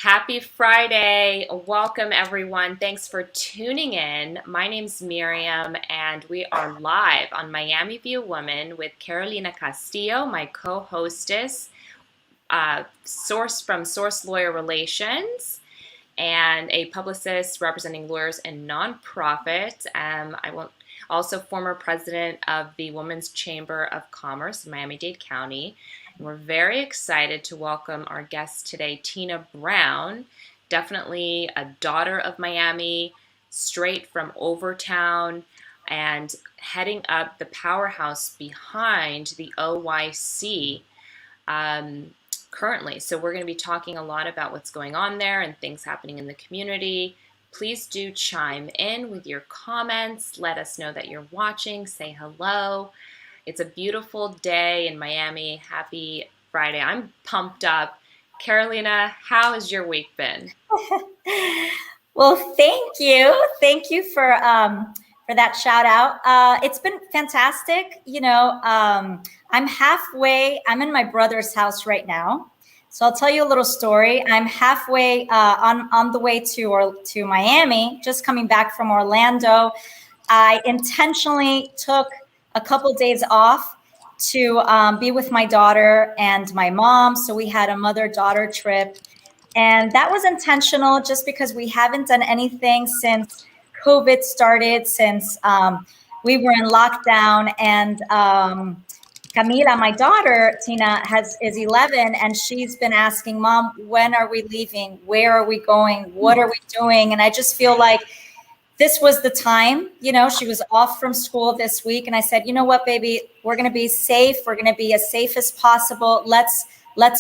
Happy Friday. Welcome, everyone. Thanks for tuning in. My name's Miriam, and we are live on Miami View Woman with Carolina Castillo, my co-hostess, source from Source Lawyer Relations, and a publicist representing lawyers and nonprofit. I will also former president of the Women's Chamber of Commerce in Miami-Dade County. We're very excited to welcome our guest today, Tina Brown, definitely a daughter of Miami, straight from Overtown, and heading up the powerhouse behind the OYC currently. So we're going to be talking a lot about what's going on there and things happening in the community. Please do chime in with your comments. Let us know that you're watching. Say hello. It's a beautiful day in Miami. Happy Friday. I'm pumped up. Carolina, how has your week been? Well, thank you. Thank you for that shout out. It's been fantastic. I'm in my brother's house right now. So I'll tell you a little story. I'm halfway on the way to Miami, just coming back from Orlando. I intentionally took a couple days off to be with my daughter and my mom. So we had a mother-daughter trip. And that was intentional just because we haven't done anything since COVID started, since we were in lockdown. And Camila, my daughter, Tina, is 11, and she's been asking, Mom, when are we leaving? Where are we going? What are we doing? And I just feel like this was the time. She was off from school this week. And I said, you know what, baby, we're going to be safe. We're going to be as safe as possible. Let's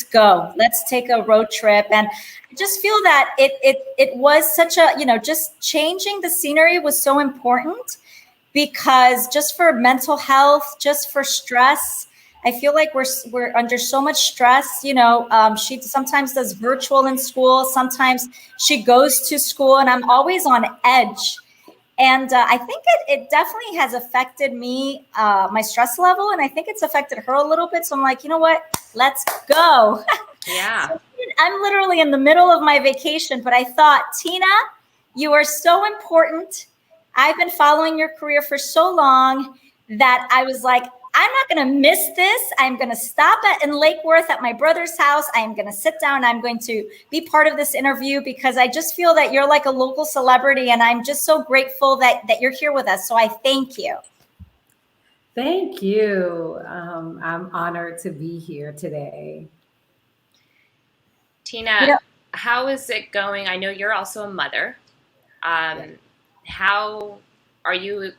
go. Let's take a road trip. And I just feel that it was such a, just changing the scenery was so important, because just for mental health, just for stress, I feel like we're under so much stress. She sometimes does virtual in school. Sometimes she goes to school, and I'm always on edge. And I think it definitely has affected me, my stress level, and I think it's affected her a little bit. So I'm like, you know what? Let's go. Yeah. So I'm literally in the middle of my vacation, but I thought, Tina, you are so important. I've been following your career for so long that I was like, I'm not going to miss this. I'm going to stop in Lake Worth at my brother's house. I'm going to sit down. I'm going to be part of this interview because I just feel that you're like a local celebrity, and I'm just so grateful that you're here with us. So I thank you. Thank you. I'm honored to be here today. Tina, how is it going? I know you're also a mother. How are you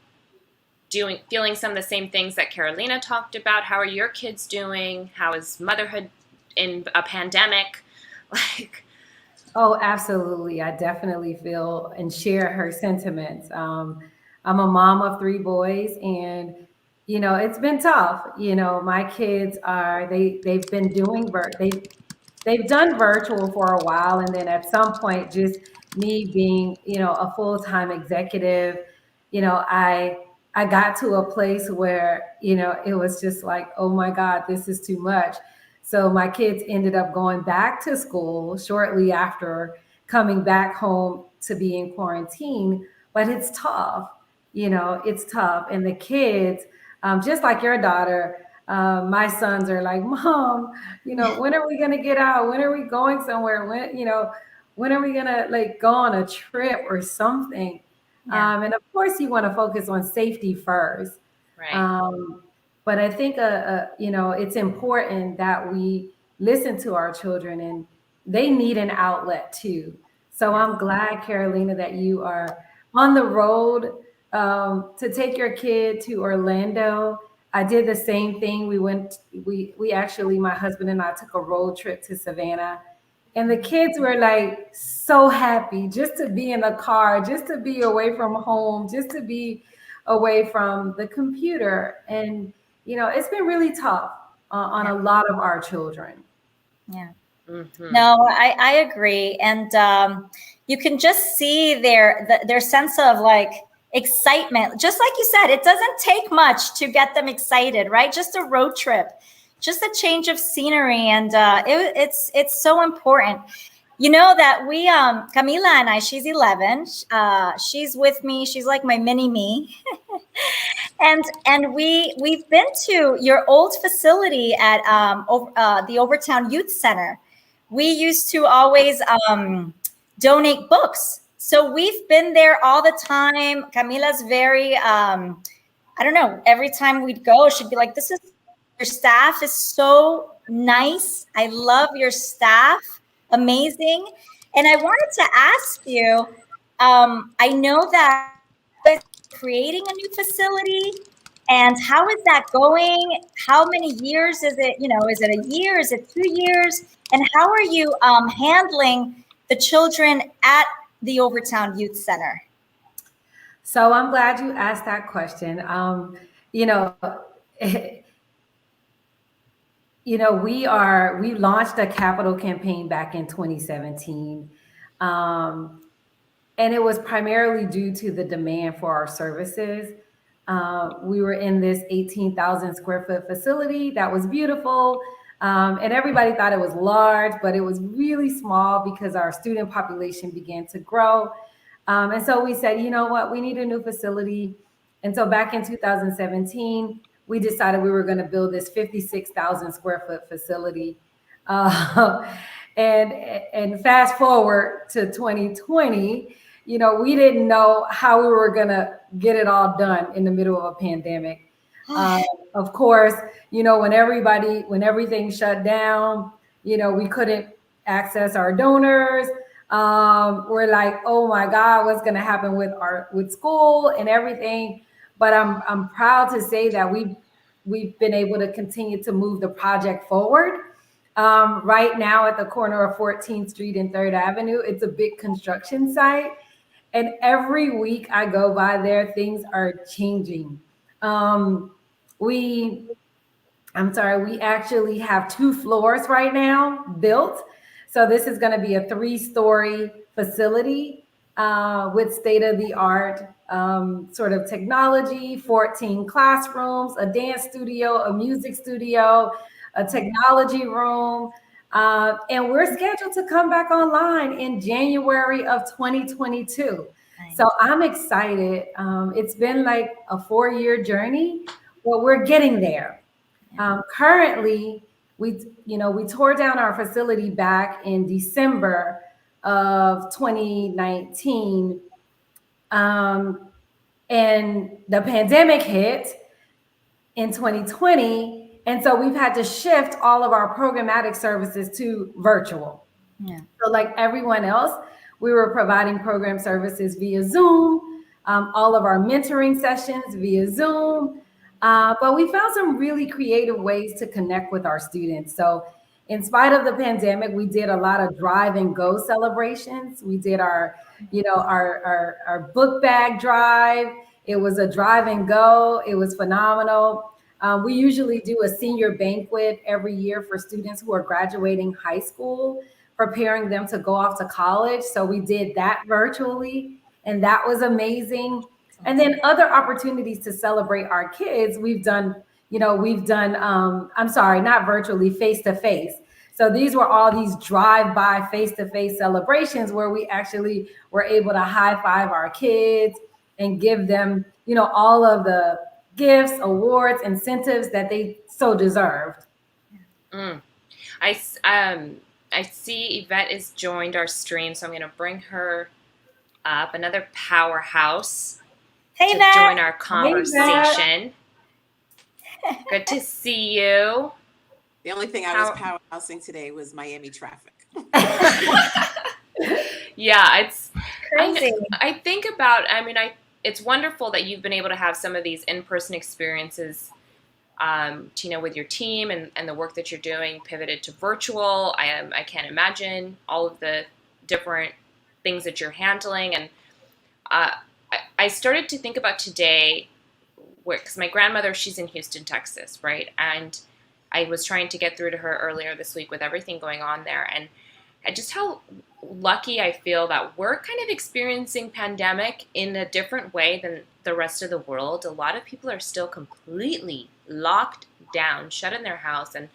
feeling some of the same things that Carolina talked about? How are your kids doing? How is motherhood in a pandemic? Oh, absolutely. I definitely feel and share her sentiments. I'm a mom of 3 boys, and it's been tough. My kids they've been doing they've done virtual for a while, and then at some point, just me being a full-time executive, I got to a place where, it was just like, oh my God, this is too much. So my kids ended up going back to school shortly after coming back home to be in quarantine. But it's tough, it's tough. And the kids, just like your daughter, my sons are like, Mom, when are we going to get out? When are we going somewhere? When are we going to go on a trip or something? Yeah. And of course, you want to focus on safety first. Right. But I think, it's important that we listen to our children, and they need an outlet too. So I'm glad, Carolina, that you are on the road to take your kid to Orlando. I did the same thing. We actually, my husband and I took a road trip to Savannah. And the kids were like so happy just to be in the car, just to be away from home, just to be away from the computer. And, it's been really tough on a lot of our children. Yeah. Mm-hmm. No, I agree. And you can just see their sense of excitement. Just like you said, it doesn't take much to get them excited, right? Just a road trip, just a change of scenery. And it's so important. You know that we, Camila and I, she's 11. She's with me. She's like my mini me. And we've been to your old facility at the Overtown Youth Center. We used to always donate books. So we've been there all the time. Camila's very, I don't know, every time we'd go, she'd be like, your staff is so nice. I love your staff. Amazing. And I wanted to ask you, I know that you guys are creating a new facility. And how is that going? How many years is it? You know, is it a year? Is it 2 years? And how are you handling the children at the Overtown Youth Center? So I'm glad you asked that question. You know, we launched a capital campaign back in 2017. And it was primarily due to the demand for our services. We were in this 18,000 square foot facility that was beautiful. And everybody thought it was large, but it was really small because our student population began to grow. And so we said, you know what, we need a new facility. And so back in 2017, we decided we were going to build this 56,000 square foot facility. And fast forward to 2020, you know, we didn't know how we were going to get it all done in the middle of a pandemic. Of course, you know, when everything shut down, you know, we couldn't access our donors. We're like, oh my God, what's going to happen with school and everything? But I'm proud to say that we've been able to continue to move the project forward. Right now at the corner of 14th Street and 3rd Avenue, it's a big construction site. And every week I go by there, things are changing. We actually have 2 floors right now built. So this is going to be a 3-story facility with state-of-the-art sort of technology, 14 classrooms, a dance studio, a music studio, a technology room. And we're scheduled to come back online in January of 2022. Nice. So I'm excited. It's been like a 4-year journey, but we're getting there. Currently, we tore down our facility back in December of 2019. And the pandemic hit in 2020. And so we've had to shift all of our programmatic services to virtual. Yeah. So like everyone else, we were providing program services via Zoom, all of our mentoring sessions via Zoom. But we found some really creative ways to connect with our students. So in spite of the pandemic, we did a lot of drive and go celebrations. We did our book bag drive. It was a drive and go. It was phenomenal. We usually do a senior banquet every year for students who are graduating high school, preparing them to go off to college. So we did that virtually, and that was amazing. And then other opportunities to celebrate our kids, we've done, I'm sorry, not virtually, face-to-face. So these were all these drive-by face-to-face celebrations where we actually were able to high-five our kids and give them, you know, all of the gifts, awards, incentives that they so deserved. I see Yvette has joined our stream, so I'm going to bring her up. Another powerhouse to Yvette. Join our conversation. Hey, good to see you. The only thing I was powerhousing today was Miami traffic. Yeah, it's crazy. I think about, it's wonderful that you've been able to have some of these in-person experiences, Tina, with your team and the work that you're doing pivoted to virtual. I can't imagine all of the different things that you're handling. And I started to think about today, because my grandmother, she's in Houston, Texas, right? And I was trying to get through to her earlier this week with everything going on there. And just how lucky I feel that we're kind of experiencing pandemic in a different way than the rest of the world. A lot of people are still completely locked down, shut in their house. And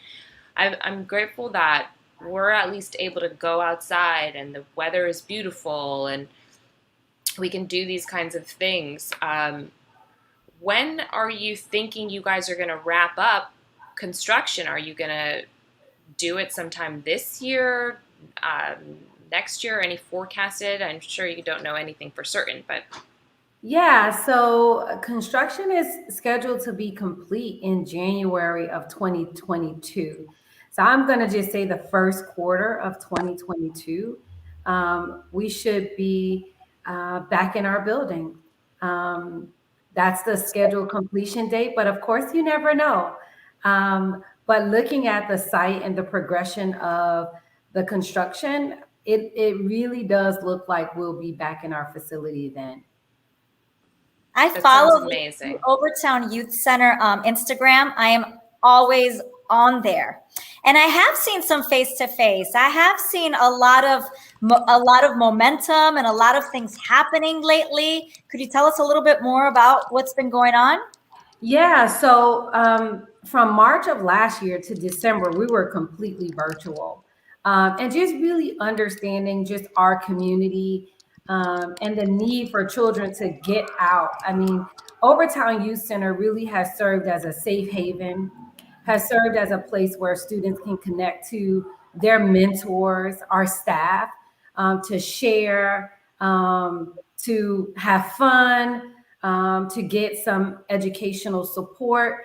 I'm grateful that we're at least able to go outside and the weather is beautiful and we can do these kinds of things. When are you thinking you guys are going to wrap up construction? Are you going to do it sometime this year, next year? Any forecasted? I'm sure you don't know anything for certain, but Yeah, so construction is scheduled to be complete in January of 2022. So I'm going to just say the first quarter of 2022, we should be back in our building. Um, that's the scheduled completion date, but of course, you never know. But looking at the site and the progression of the construction, it really does look like we'll be back in our facility then. I that sounds follow the amazing. Overtown Youth Center Instagram. I am always on there, and I have seen some face to face. I have seen a lot of momentum and a lot of things happening lately. Could you tell us a little bit more about what's been going on? Yeah, so from March of last year to December, we were completely virtual. And just really understanding just our community and the need for children to get out. I mean, Overtown Youth Center really has served as a safe haven, has served as a place where students can connect to their mentors, our staff, to share, to have fun, to get some educational support.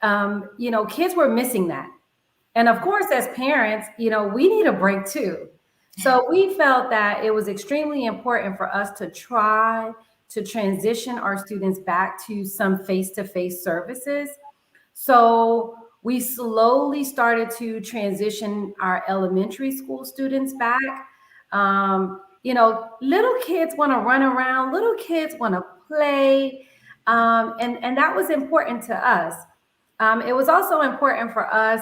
Kids were missing that. And of course, as parents, we need a break too. So we felt that it was extremely important for us to try to transition our students back to some face-to-face services. So we slowly started to transition our elementary school students back. Little kids want to run around, little kids want to play. And that was important to us. It was also important for us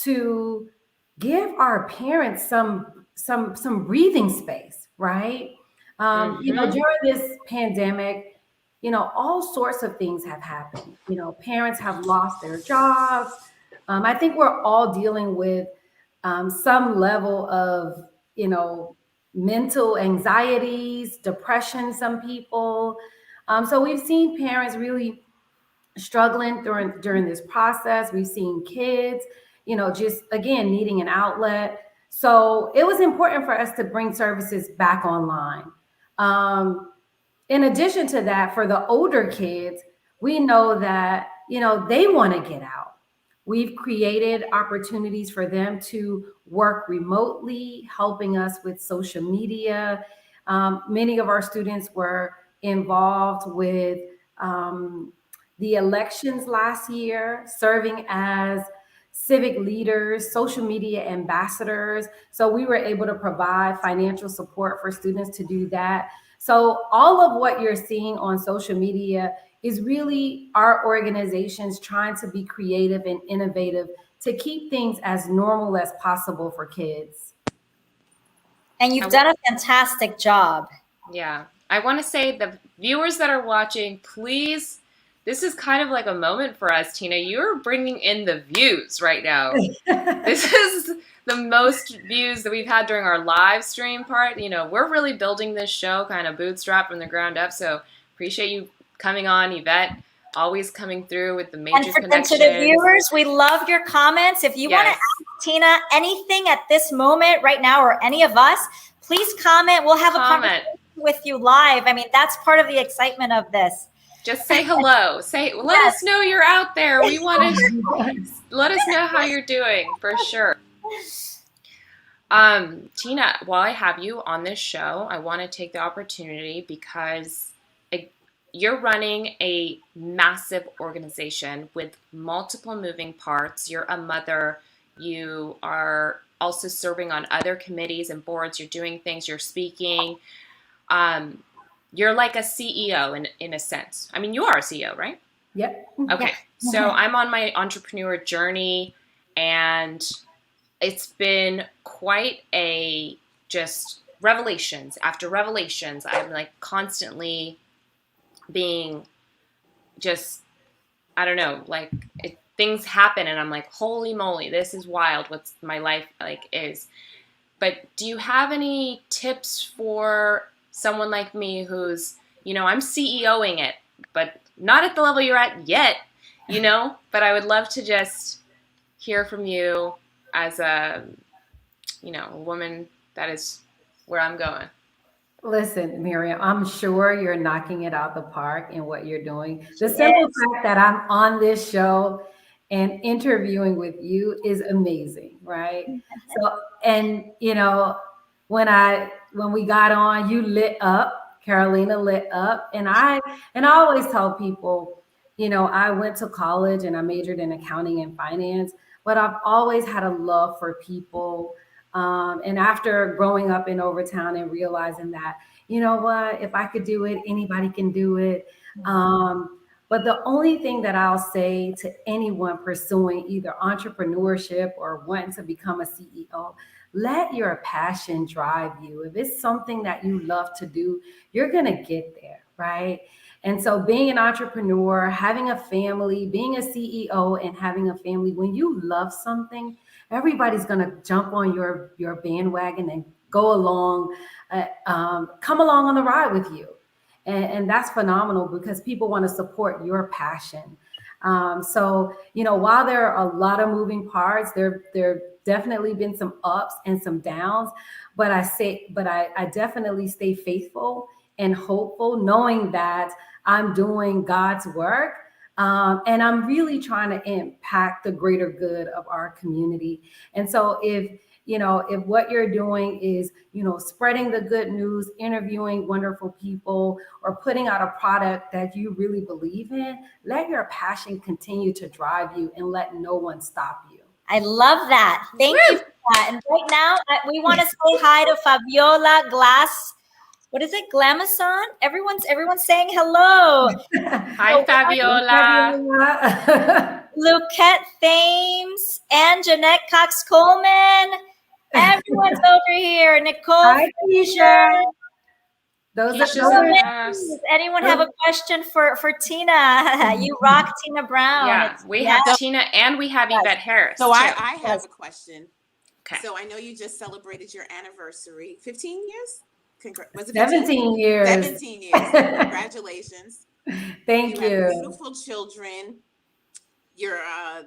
to give our parents some breathing space, right? During this pandemic, all sorts of things have happened. Parents have lost their jobs. I think we're all dealing with some level of, mental anxieties, depression, some people. So we've seen parents really struggling during this process. We've seen kids, just again, needing an outlet. So it was important for us to bring services back online. In addition to that, for the older kids, we know that, they want to get out. We've created opportunities for them to work remotely, helping us with social media. Many of our students were involved with the elections last year, serving as civic leaders, social media ambassadors. So we were able to provide financial support for students to do that. So all of what you're seeing on social media is really our organizations trying to be creative and innovative to keep things as normal as possible for kids. And you've done a fantastic job. Yeah. I want to say the viewers that are watching, please, this is kind of like a moment for us, Tina. You're bringing in the views right now. This is the most views that we've had during our live stream part. We're really building this show kind of bootstrap from the ground up. So appreciate you coming on, Yvette, always coming through with the major connections. And to the viewers, we love your comments. If you want to ask Tina anything at this moment right now, or any of us, please comment. We'll have a conversation with you live. I mean, that's part of the excitement of this. Just say hello. Let us know you're out there. We want to let us know how you're doing for sure. Tina, while I have you on this show, I want to take the opportunity because you're running a massive organization with multiple moving parts. You're a mother. You are also serving on other committees and boards. You're doing things. You're speaking. You're like a CEO in a sense. I mean, you are a CEO, right? Yep. Okay. So I'm on my entrepreneur journey, and it's been quite a just revelations after revelations. I'm like constantly being just, I don't know, like things happen and I'm like, holy moly, this is wild. What's my life like is. But do you have any tips for someone like me who's, I'm CEOing it, but not at the level you're at yet, but I would love to just hear from you as a woman that is where I'm going. Listen, Miriam, I'm sure you're knocking it out the park in what you're doing. The simple fact that I'm on this show and interviewing with you is amazing, right? So, and when we got on, you lit up, Carolina lit up, and I always tell people, I went to college and I majored in accounting and finance, but I've always had a love for people. And after growing up in Overtown and realizing that, if I could do it, anybody can do it. But the only thing that I'll say to anyone pursuing either entrepreneurship or wanting to become a CEO, let your passion drive you. If it's something that you love to do, you're going to get there, right? And so being an entrepreneur, having a family, being a CEO and having a family, when you love something, everybody's going to jump on your bandwagon and go along, come along on the ride with you. And that's phenomenal because people want to support your passion. So, while there are a lot of moving parts, there definitely been some ups and some downs, but I definitely stay faithful and hopeful, knowing that I'm doing God's work. And I'm really trying to impact the greater good of our community. And so if what you're doing is, spreading the good news, interviewing wonderful people, or putting out a product that you really believe in, let your passion continue to drive you and let no one stop you. I love that. Thank you for that. And right now, we want to say hi to Fabiola Glass. What is it? Glamazon? Everyone's saying hello. Hi, Fabiola. Luquette Thames and Jeanette Cox Coleman. Everyone's over here. Nicole. Hi, Keisha. Does anyone have a question for Tina? You rock, Tina Brown. Yeah, we have Tina and we have Yvette Harris. So I have a question. Okay. So I know you just celebrated your anniversary. 15 years? Was it 17 years? 17 years. Thank Thank you. You have beautiful children. You're a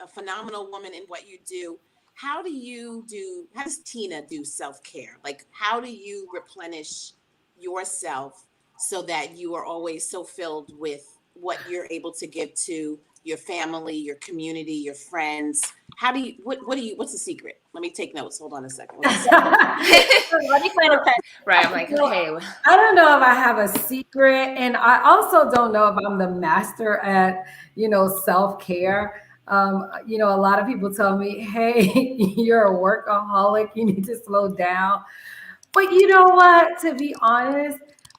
phenomenal woman in what you do. How does Tina do self-care? Like, how do you replenish yourself so that you are always so filled with what you're able to give to your family, your community, your friends? How do you, what's the secret? Let me take notes. Hold on a second. Right. I'm like, okay. I don't know if I have a secret. And I also don't know if I'm the master at, self-care. A lot of people tell me, hey, you're a workaholic. You need to slow down. But you know what? To be honest,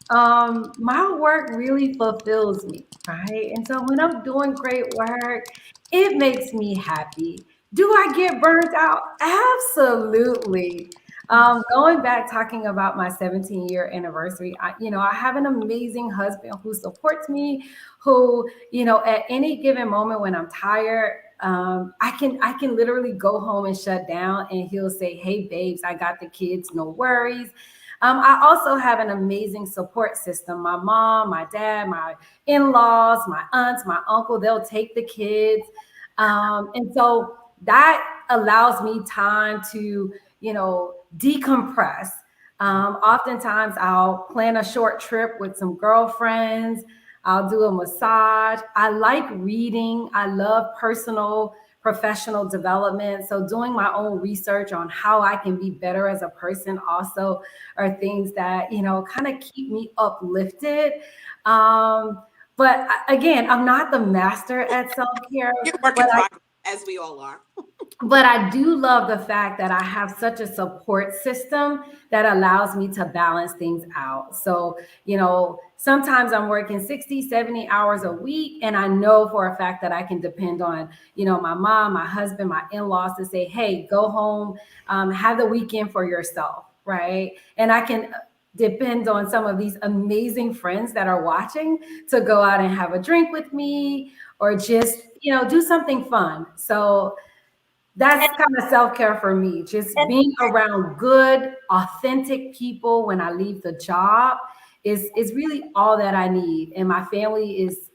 my work really fulfills me, right? And so when I'm doing great work, it makes me happy. Do I get burnt out? Absolutely. Going back, talking about my 17-year anniversary, I have an amazing husband who supports me, who, at any given moment when I'm tired, I can literally go home and shut down and he'll say, hey, babes, I got the kids, no worries. I also have an amazing support system. My mom, my dad, my in-laws, my aunts, my uncle, they'll take the kids. And so that allows me time to, decompress. Oftentimes I'll plan a short trip with some girlfriends. I'll do a massage. I like reading. I love professional development. So doing my own research on how I can be better as a person also are things that, kind of keep me uplifted. But again, I'm not the master at self-care. You're working progress, as we all are. But I do love the fact that I have such a support system that allows me to balance things out. So, sometimes I'm working 60, 70 hours a week, and I know for a fact that I can depend on, my mom, my husband, my in-laws to say, hey, go home, have the weekend for yourself, right? And I can depend on some of these amazing friends that are watching to go out and have a drink with me, or just, do something fun. So that's kind of self-care for me. Just being around good, authentic people when I leave the job is really all that I need. And my family is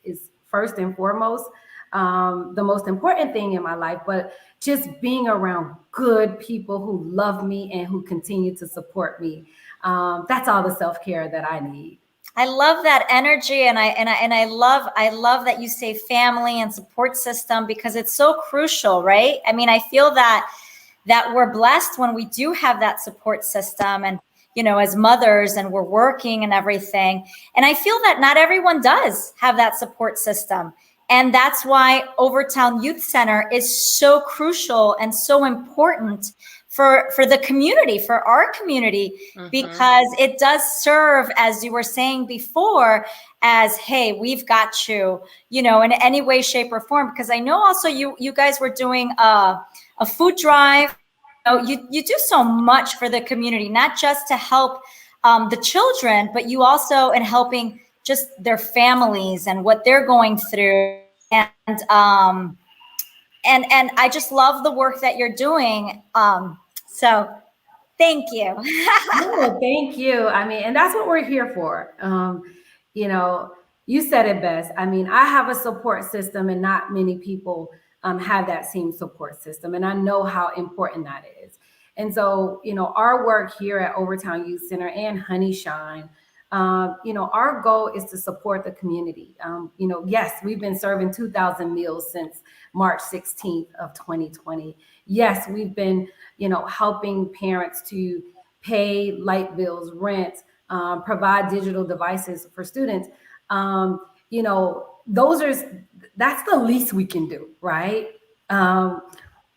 first and foremost, the most important thing in my life. But just being around good people who love me and who continue to support me, that's all the self-care that I need. I love that energy, and I love that you say family and support system, because it's so crucial, right? I mean, I feel that we're blessed when we do have that support system, and as mothers, and we're working and everything. And I feel that not everyone does have that support system. And that's why Overtown Youth Center is so crucial and so important for the community, for our community, because it does serve, as you were saying before, as, hey, we've got you, in any way, shape, or form. Because I know also you guys were doing a food drive. You do so much for the community, not just to help the children, but you also in helping just their families and what they're going through. And I just love the work that you're doing. So thank you. No, thank you. I mean, and that's what we're here for. You said it best. I mean, I have a support system, and not many people have that same support system. And I know how important that is. And so, our work here at Overtown Youth Center and Honey Shine, our goal is to support the community. Yes, we've been serving 2,000 meals since March 16th of 2020. Yes, we've been, helping parents to pay light bills, rent, provide digital devices for students. That's the least we can do, right?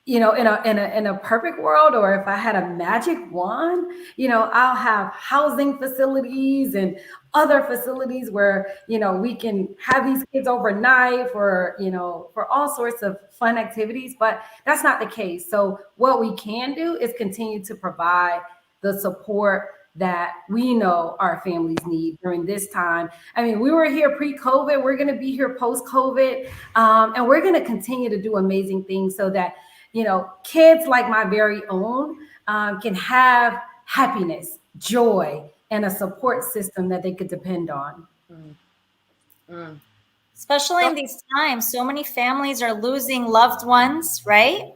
In a perfect world, or if I had a magic wand, I'll have housing facilities and other facilities where, we can have these kids overnight for all sorts of fun activities, but that's not the case. So what we can do is continue to provide the support that we know our families need during this time. I mean, we were here pre-COVID, we're going to be here post-COVID, and we're going to continue to do amazing things so that kids like my very own can have happiness, joy, and a support system that they could depend on. Especially in these times, so many families are losing loved ones, right?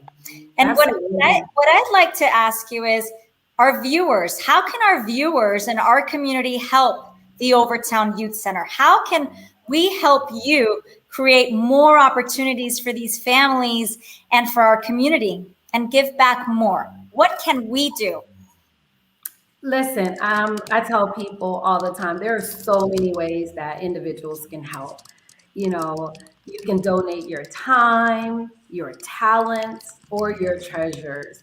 And what I'd like to ask you is, our viewers, how can our viewers and our community help the Overtown Youth Center? How can we help you create more opportunities for these families and for our community and give back more? What can we do? Listen, I tell people all the time, there are so many ways that individuals can help. You can donate your time, your talents, or your treasures.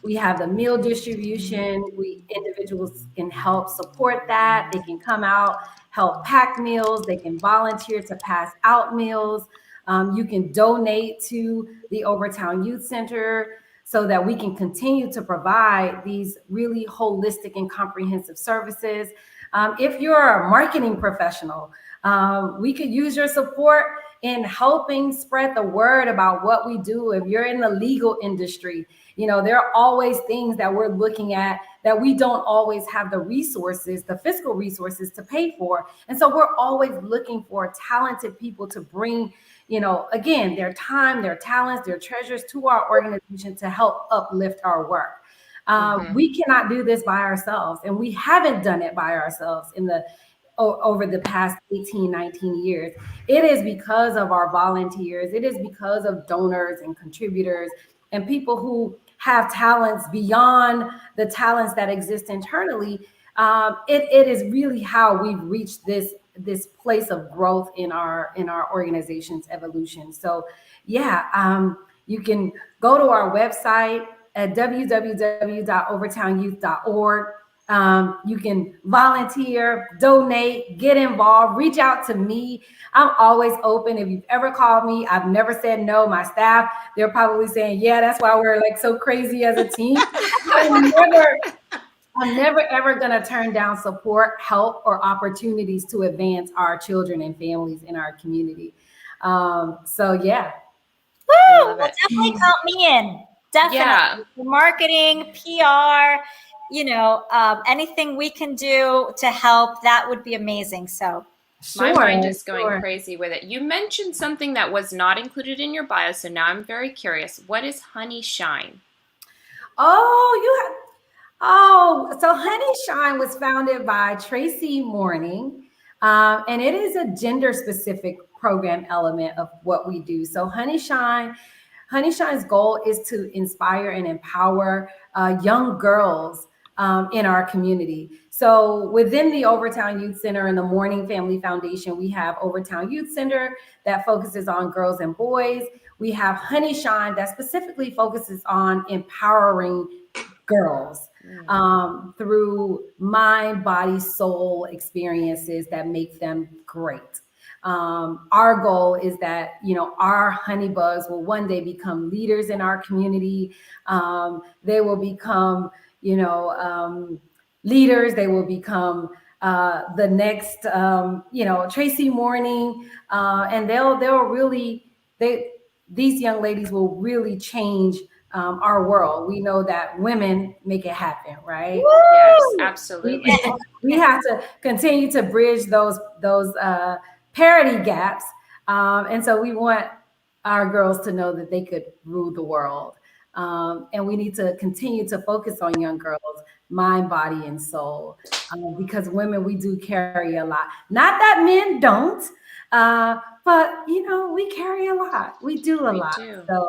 We have the meal distribution. Individuals can help support that. They can come out, help pack meals. They can volunteer to pass out meals. You can donate to the Overtown Youth Center so that we can continue to provide these really holistic and comprehensive services. If you're a marketing professional, we could use your support in helping spread the word about what we do. If you're in the legal industry, there are always things that we're looking at that we don't always have the resources, the fiscal resources to pay for. And so we're always looking for talented people to bring, again, their time, their talents, their treasures to our organization to help uplift our work. We cannot do this by ourselves, and we haven't done it by ourselves over the past 18, 19 years. It is because of our volunteers. It is because of donors and contributors and people who have talents beyond the talents that exist internally. It is really how we've reached this place of growth in our organization's evolution. So you can go to our website at www.overtownyouth.org. You can volunteer, donate, get involved, reach out to me. I'm always open. If you've ever called me, I've never said no. My staff, they're probably saying, yeah, that's why we're like so crazy as a team. I'm never, ever going to turn down support, help, or opportunities to advance our children and families in our community. So, yeah. I Woo! love Well, it. definitely count me in. Definitely. Yeah. Marketing, PR, anything we can do to help, that would be amazing. So, My Sure. mind is going Sure. crazy with it. You mentioned something that was not included in your bio, so now I'm very curious. What is Honey Shine? So Honey Shine was founded by Tracy Mourning, and it is a gender-specific program element of what we do. So Honey Shine's goal is to inspire and empower young girls in our community. So within the Overtown Youth Center and the Mourning Family Foundation, we have Overtown Youth Center that focuses on girls and boys. We have Honey Shine that specifically focuses on empowering girls through mind, body, soul experiences that make them great. Our goal is that, our honey bugs will one day become leaders in our community. They will become, leaders. They will become the next, Tracy Mourning, and these young ladies will really change our world. We know that women make it happen, right? Yes, woo! absolutely. We have to continue to bridge those parity gaps, and so we want our girls to know that they could rule the world. And we need to continue to focus on young girls, mind, body, and soul, because women, we do carry a lot. Not that men don't, but we carry a lot. We do a We lot. do. So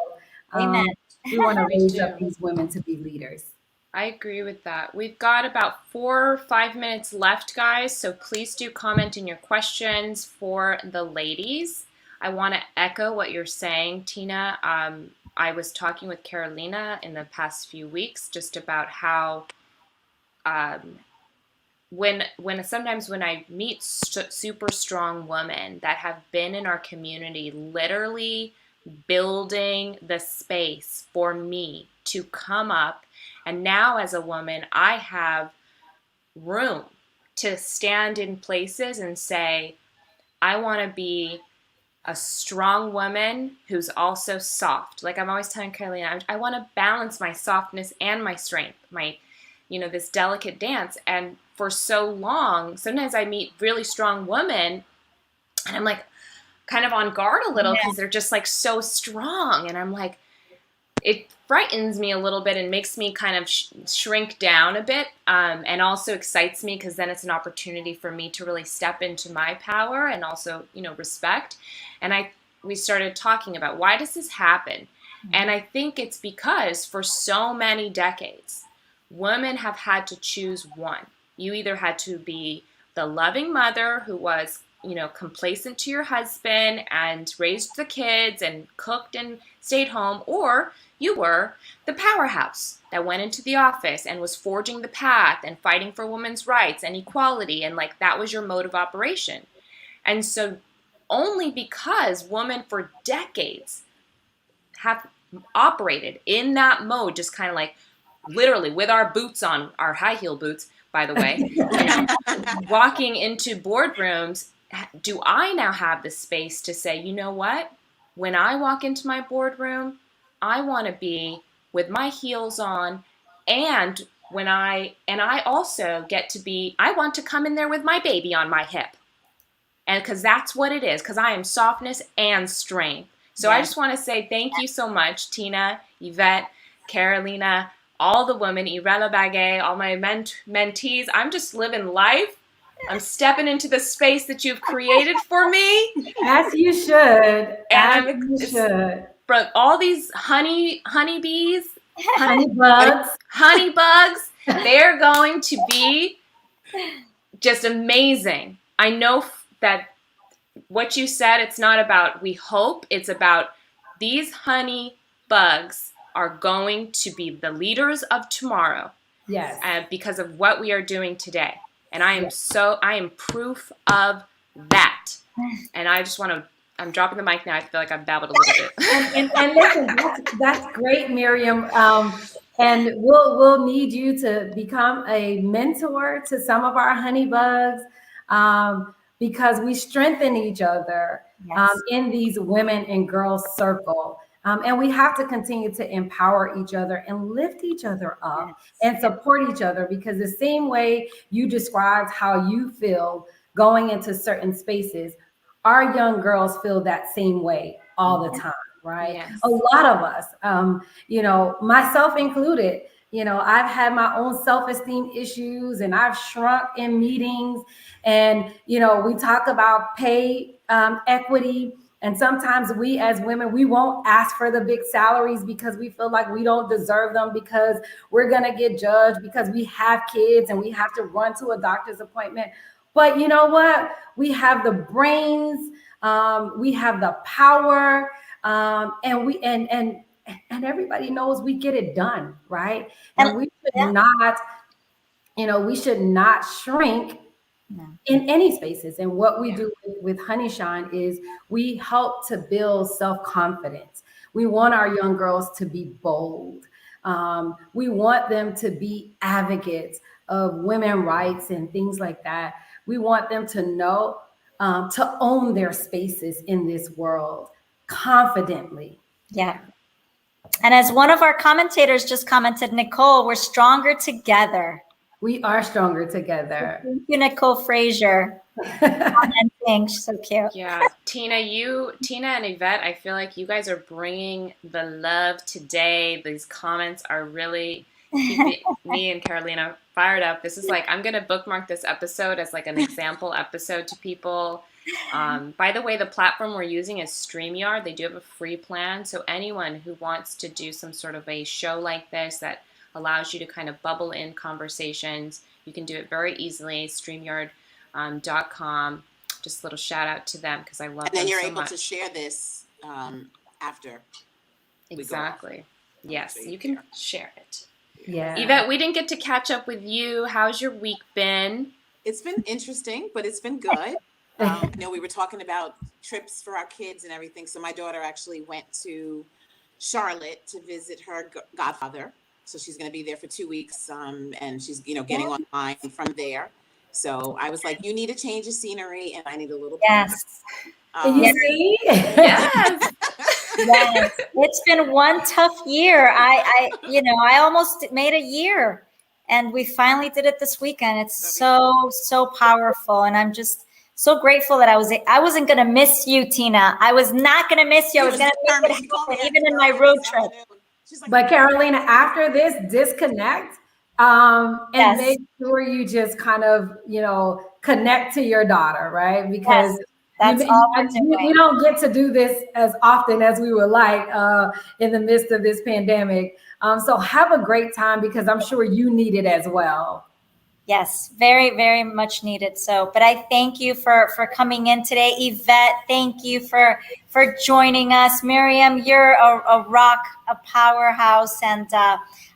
Amen. we want to We raise do. up these women to be leaders. I agree with that. We've got about 4 or 5 minutes left, guys, so please do comment in your questions for the ladies. I want to echo what you're saying, Tina. I was talking with Carolina in the past few weeks just about how when sometimes when I meet super strong women that have been in our community, literally building the space for me to come up, and now as a woman, I have room to stand in places and say, I want to be a strong woman who's also soft. Like I'm always telling Carolina, I want to balance my softness and my strength, this delicate dance. And for so long, sometimes I meet really strong women and I'm like kind of on guard a little because they're just like so strong. And I'm like, it frightens me a little bit and makes me kind of shrink down a bit, and also excites me because then it's an opportunity for me to really step into my power and also, respect. And we started talking about why does this happen? And I think it's because for so many decades, women have had to choose one. You either had to be the loving mother who was, complacent to your husband and raised the kids and cooked and stayed home, or you were the powerhouse that went into the office and was forging the path and fighting for women's rights and equality, and like that was your mode of operation. And so only because women for decades have operated in that mode, just kind of like literally with our boots on, our high heel boots, by the way, walking into boardrooms, do I now have the space to say, you know what? When I walk into my boardroom, I want to be with my heels on, and I also get to be, I want to come in there with my baby on my hip. And because that's what it is, because I am softness and strength. So I just want to say thank you so much, Tina, Yvette, Carolina, all the women, Irela Bagay, all my mentees. I'm just living life. I'm stepping into the space that you've created for me. As you should. And you should. From all these honeybees, honey bugs, they're going to be just amazing. I know that what you said, it's not about we hope, it's about these honey bugs are going to be the leaders of tomorrow. Yes. Because of what we are doing today. And I am proof of that. And I just want to I'm dropping the mic now. I feel like I've babbled a little bit. And listen, that's great, Miriam. And we'll need you to become a mentor to some of our honey bugs, because we strengthen each other in these women and girls circle. And we have to continue to empower each other and lift each other up and support each other, because the same way you described how you feel going into certain spaces, our young girls feel that same way all the time, right? Yes. A lot of us, myself included, I've had my own self-esteem issues, and I've shrunk in meetings, and, we talk about pay equity. And sometimes we as women, we won't ask for the big salaries because we feel like we don't deserve them, because we're going to get judged, because we have kids and we have to run to a doctor's appointment. But you know what? We have the brains, we have the power, and everybody knows we get it done, right? And we should not, we should not shrink in any spaces. And what we do with Honey Shine is we help to build self-confidence. We want our young girls to be bold. We want them to be advocates of women's rights and things like that. We want them to know, to own their spaces in this world confidently. Yeah. And as one of our commentators just commented, Nicole, we're stronger together. We are stronger together. Thank you, Nicole Frazier. She's so cute. Yeah, Tina and Yvette, I feel like you guys are bringing the love today. These comments are really keeping me and Carolina fired up. This is like, I'm going to bookmark this episode as like an example episode to people. By the way, the platform we're using is StreamYard. They do have a free plan. So anyone who wants to do some sort of a show like this that allows you to kind of bubble in conversations, you can do it very easily. StreamYard.com. Just a little shout out to them because I love them so much. And then you're able to share this after. Exactly. Yes, you can share it. Yeah. Yvette, we didn't get to catch up with you. How's your week been? It's been interesting, but it's been good. We were talking about trips for our kids and everything. So my daughter actually went to Charlotte to visit her godfather. So she's going to be there for 2 weeks, and she's, getting online from there. So I was like, you need a change of scenery, and I need a little. Yes. You see? Yes. Yes. It's been one tough year. I almost made a year, and we finally did it this weekend. It's so powerful, and I'm just so grateful that I wasn't going to miss you, Tina. I was not going to miss you. I was going to make it happen, even in my road trip. But Carolina, after this, disconnect and make sure you just kind of, connect to your daughter, right? Because that's all we're doing. We don't get to do this as often as we would like in the midst of this pandemic. So have a great time, because I'm sure you need it as well. Yes, very, very much needed. So, but I thank you for coming in today. Yvette, thank you for joining us. Miriam, you're a rock, a powerhouse. And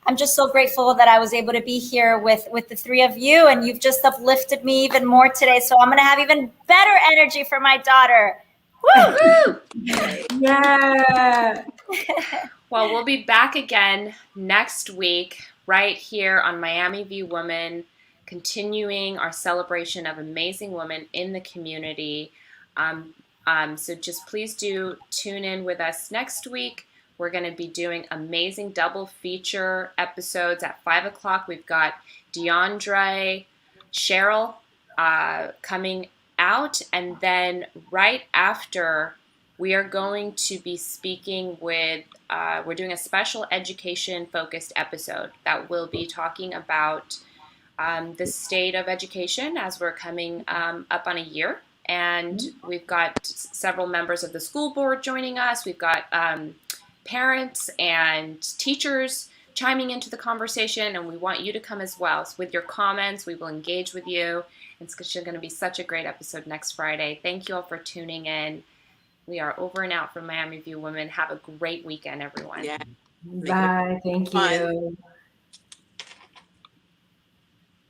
I'm just so grateful that I was able to be here with the three of you. And you've just uplifted me even more today. So I'm going to have even better energy for my daughter. Woo! Yeah. Well, we'll be back again next week right here on Miami View Women, continuing our celebration of amazing women in the community. So just please do tune in with us next week. We're going to be doing amazing double feature episodes at 5 o'clock. We've got DeAndre, Cheryl coming out. And then right after, we are going to be speaking with, we're doing a special education focused episode that will be talking about the state of education as we're coming up on a year. And we've got several members of the school board joining us. We've got parents and teachers chiming into the conversation, and we want you to come as well. So with your comments, we will engage with you. It's going to be such a great episode next Friday. Thank you all for tuning in. We are over and out from Miami View Women. Have a great weekend, everyone. Yeah. Bye. Thank you.